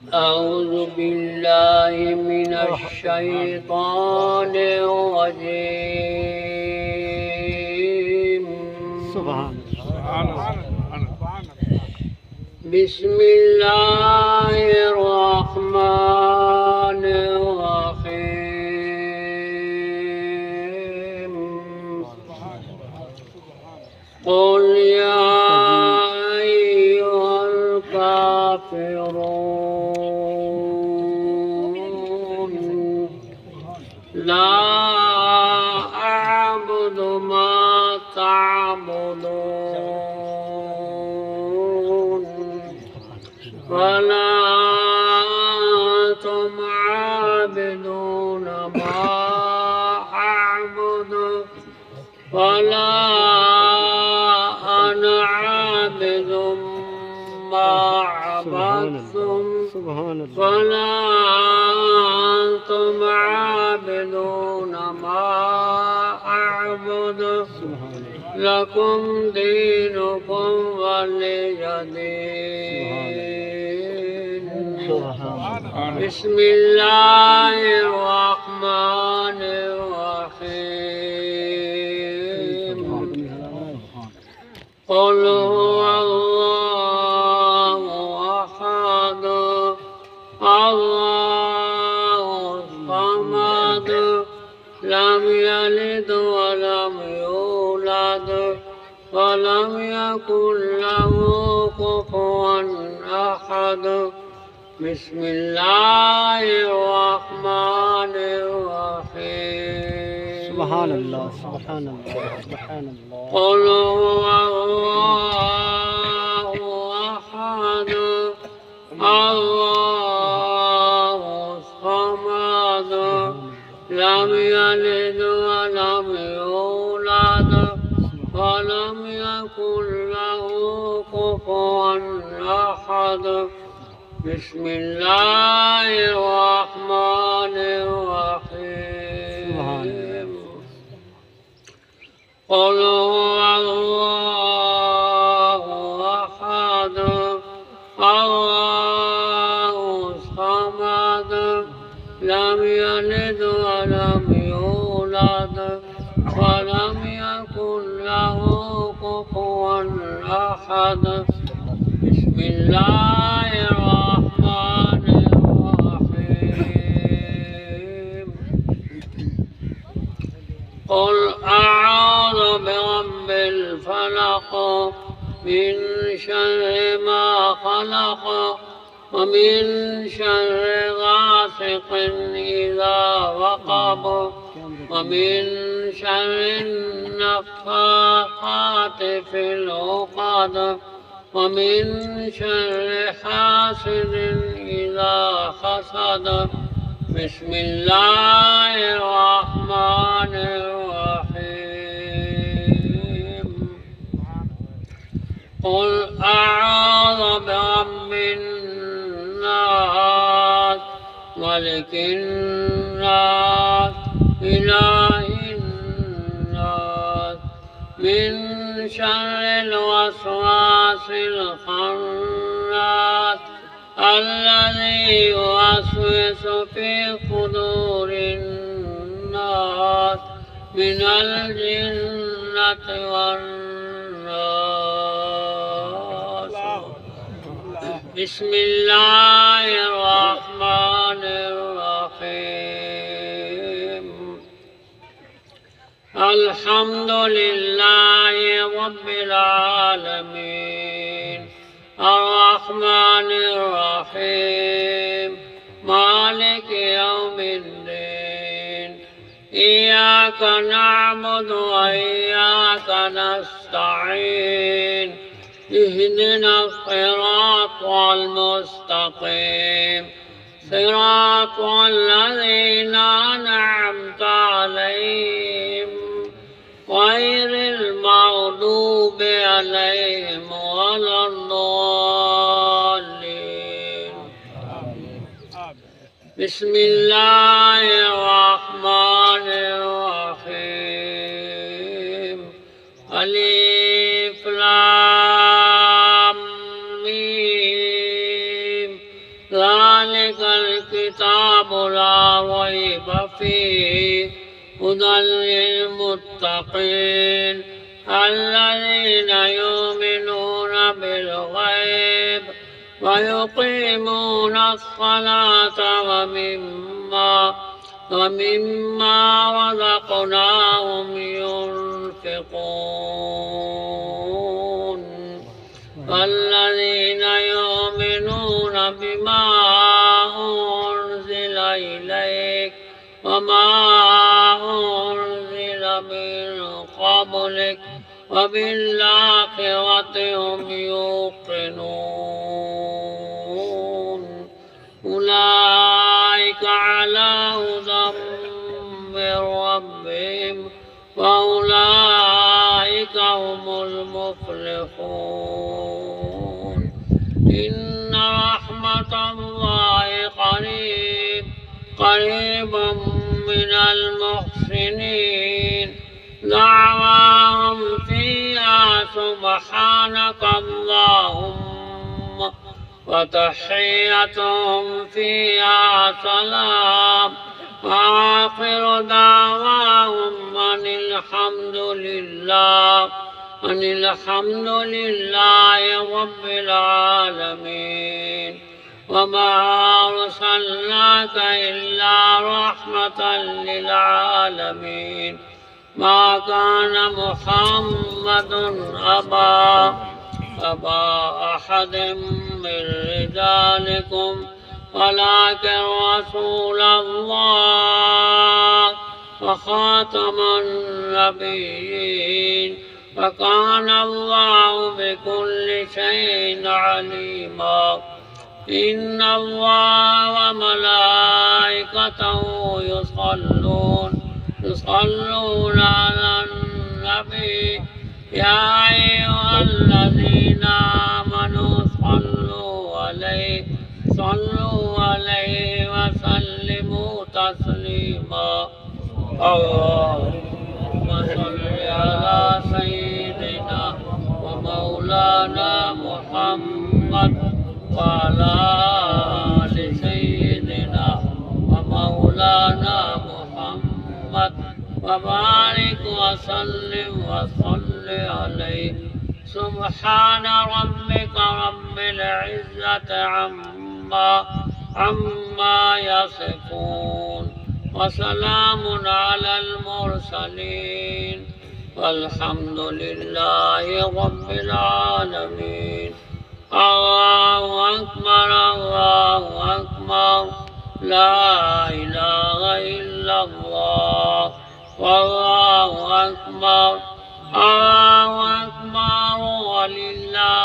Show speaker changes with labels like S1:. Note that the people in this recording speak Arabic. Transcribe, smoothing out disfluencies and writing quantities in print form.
S1: أعوذ بالله من الشيطان الرجيم. بسم الله الرحمن الرحيم. قل يا أيها الكافرون لا أعبد ما تعبدون ولا أنتم عابدون ما أعبد ولا أنا عابد ما عبدتم ولا أنتم عابدون ما أعبد لكم دينكم ولي دين. بسم الله الرحمن الرحيم. قل هو الله أحد الله الصمد لم يلد ولم يولد ولم يكن له كفوا أحد. بسم الله الرحمن الرحيم.
S2: سبحان الله سبحان الله سبحان الله.
S1: قل هو الله أحد الله الصمد لم يلد ولم يولد ولم يكن له كفوا أحد. بسم الله الرحمن الرحيم. قل هو الله أحد الله الصمد لم يلد ولم يولد ولم يكن له كفوا أحد. بسم الله الرحمن الرحيم. قل أعوذ برب الفلق من شر ما خلق ومن شر غاسق إذا وقب ومن شر النفاثات في العقد ومن شر حاسد إذا حسد. بسم الله الرحمن الرحيم. قل أعوذ برب الناس ملك الناس إله الناس من شر الوسواس الخناس الذي يوسوس في صدور الناس من الجنة والناس. بسم الله الرحمن الرحيم. الحمد لله رب العالمين الرحمن الرحيم مالك يوم الدين إياك نعبد وإياك نستعين اهدنا الصراط المستقيم صراط الذين أنعمت عليهم غير المغضوب عليهم ولا الضالين. بسم الله الرحمن الرحيم. ألف لام ميم ذلك الكتاب لا ريب فيه هدى للمتقين الذين يؤمنون بالغيب ويقيمون الصلاة ومما رزقناهم ينفقون والذين يؤمنون بما أنزل إليك وما أنزل من قبلك وبالآخرة هم يوقنون أولئك على هدى من ربهم وأولئك هم المفلحون إن رحمة الله قريب من المحسنين دعواهم فيها سبحانك اللهم وتحيتهم فيها سلام وآخر دعواهم أن الحمد لله رب العالمين وما أرسلناك إلا رحمة للعالمين ما كان محمد أبا أحد من رجالكم ولكن رسول الله وخاتم النبيين وكان الله بكل شيء عليما إن الله وملائكته يصلون على النبي يا أيها الذين آمنوا صلوا عليه وسلموا تسليما اللهم صل على سيدنا ومولانا محمد وعلى آل سيدنا ومولانا محمد وبارك وسلم وصل عليه سبحان ربك رب العزة عما يصفون وسلام على المرسلين والحمد لله رب العالمين الله أكبر الله أكبر لا إله إلا الله والله أكبر الله أكبر ولله